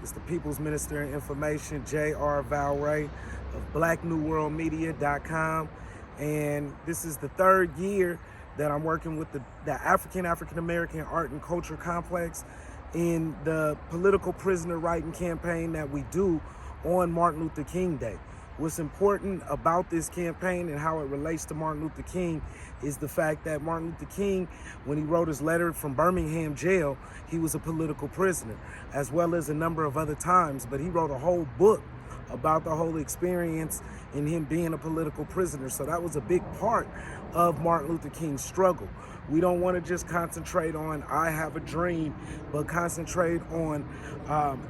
It's the People's Minister of Information, J.R. Valray of BlackNewWorldMedia.com. And this is the third year that I'm working with the African American Art and Culture Complex in the political prisoner writing campaign that we do on Martin Luther King Day. What's important about this campaign and how it relates to Martin Luther King is the fact that Martin Luther King, when he wrote his letter from Birmingham jail, he was a political prisoner, as well as a number of other times, but he wrote a whole book about the whole experience in him being a political prisoner. So that was a big part of Martin Luther King's struggle. We don't want to just concentrate on I have a dream, but concentrate on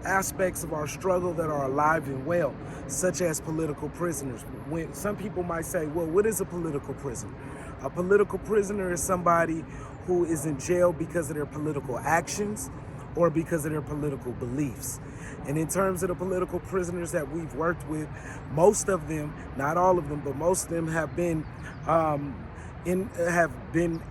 aspects of our struggle that are alive and well, such as political prisoners. When some people might say, well, what is a political prisoner? A political prisoner is somebody who is in jail because of their political actions or because of their political beliefs. And in terms of the political prisoners that we've worked with, most of them, not all of them, but most of them have been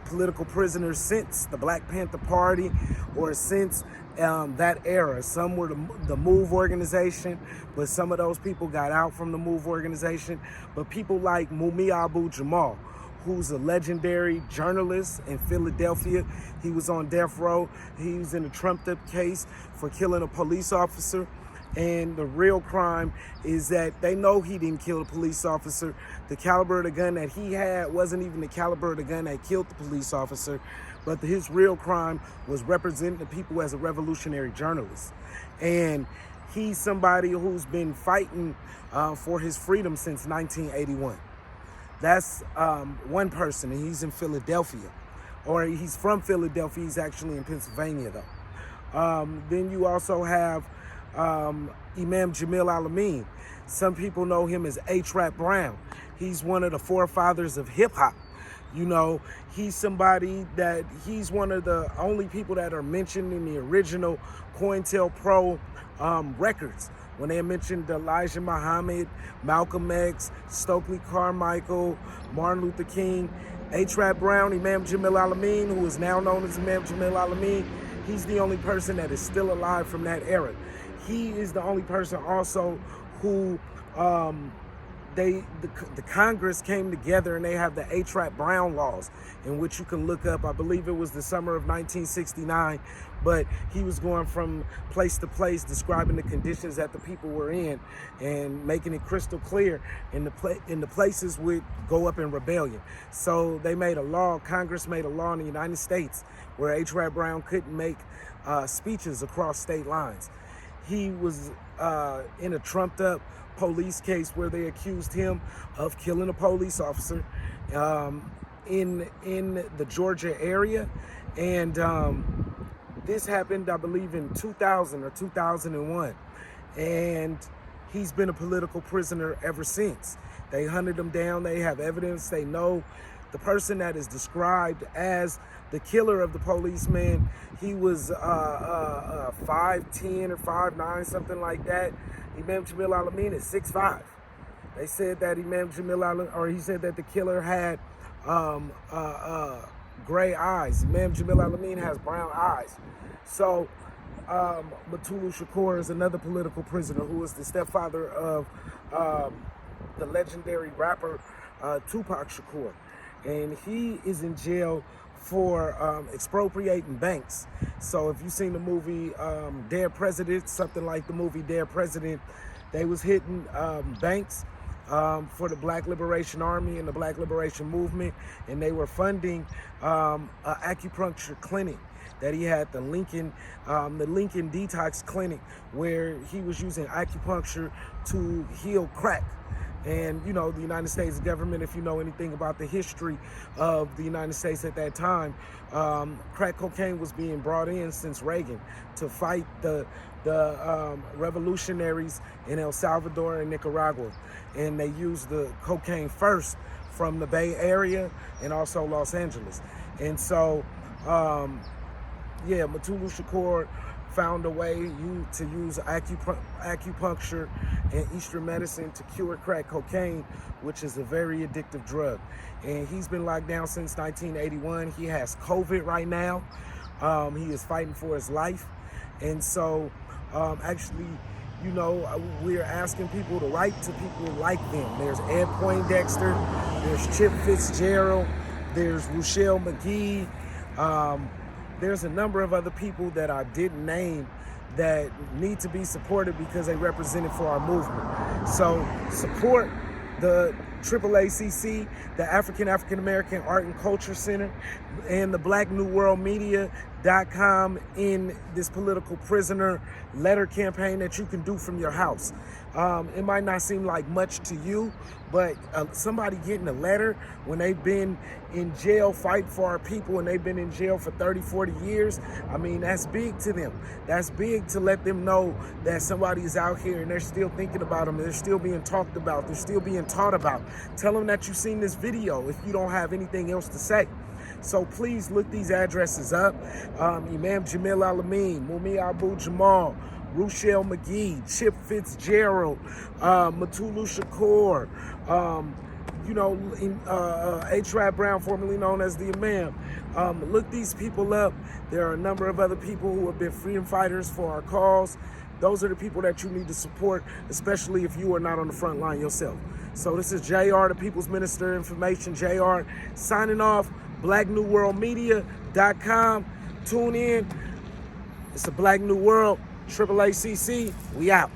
political prisoners since the Black Panther Party or since that era. Some were the MOVE organization, but some of those people got out from the MOVE organization. But people like Mumia Abu-Jamal, who's a legendary journalist in Philadelphia. He was on death row. He was in a trumped-up case for killing a police officer. And the real crime is that they know he didn't kill the police officer. The caliber of the gun that he had wasn't even the caliber of the gun that killed the police officer. But his real crime was representing the people as a revolutionary journalist. And he's somebody who's been fighting for his freedom since 1981. That's one person, and he's in Philadelphia. Or he's from Philadelphia. He's actually in Pennsylvania, though. Then you also have Imam Jamil Al-Amin. Some people know him as A-Trap Brown. He's one of the forefathers of hip-hop. You know, he's somebody that he's one of the only people that are mentioned in the original COINTELPRO records. When they mentioned Elijah Muhammad, Malcolm X, Stokely Carmichael, Martin Luther King, A-Trap Brown, Imam Jamil Al-Amin, who is now known as Imam Jamil Al-Amin, he's the only person that is still alive from that era. He is the only person also who the Congress came together and they have the A-Trap Brown laws, in which you can look up. I believe it was the summer of 1969, but he was going from place to place describing the conditions that the people were in and making it crystal clear in the places would go up in rebellion. So they made a law, Congress made a law in the United States where A-Trap Brown couldn't make speeches across state lines. He was in a trumped up police case where they accused him of killing a police officer in the Georgia area. And this happened, I believe, in 2000 or 2001. And he's been a political prisoner ever since. They hunted him down. They have evidence. They know the person that is described as the killer of the policeman. He was 5'10" or 5'9", something like that. Imam Jamil Al-Amin is 6'5". They said that he said that the killer had gray eyes. Imam Jamil Al-Amin has brown eyes. So Mutulu Shakur is another political prisoner who is the stepfather of the legendary rapper Tupac Shakur. And he is in jail for expropriating banks. So if you've seen the movie Dead President, something like the movie Dead President, they was hitting banks for the Black Liberation Army and the Black Liberation Movement, and they were funding an acupuncture clinic that he had, the Lincoln Detox Clinic, where he was using acupuncture to heal crack. And, you know, the United States government, if you know anything about the history of the United States at that time, crack cocaine was being brought in since Reagan to fight the revolutionaries in El Salvador and Nicaragua. And they used the cocaine first from the Bay Area and also Los Angeles. And so, Mutulu Shakur found a way to use acupuncture and Eastern medicine to cure crack cocaine, which is a very addictive drug. And he's been locked down since 1981. He has COVID right now. He is fighting for his life. And so Actually, you know, we're asking people to write to people like them. There's Ed Poindexter, there's Chip Fitzgerald, there's Ruchell Magee. There's a number of other people that I didn't name that need to be supported because they represented for our movement. So support the AAACC, the African American Art and Culture Center, and the Black New World Media.com in this political prisoner letter campaign that you can do from your house. It might not seem like much to you, but somebody getting a letter when they've been in jail fighting for our people and they've been in jail for 30, 40 years, I mean, that's big to them. That's big to let them know that somebody is out here and they're still thinking about them, they're still being talked about, they're still being taught about. Tell them that you've seen this video if you don't have anything else to say. So please look these addresses up. Imam Jamil Al-Amin, Mumia Abu Jamal, Ruchell Magee, Chip Fitzgerald, Mutulu Shakur, you know, H. Brown, formerly known as the Imam. Look these people up. There are a number of other people who have been freedom fighters for our cause. Those are the people that you need to support, especially if you are not on the front line yourself. So this is JR, the People's Minister of Information, JR, signing off, BlackNewWorldMedia.com. Tune in. It's the Black New World, AAACC. We out.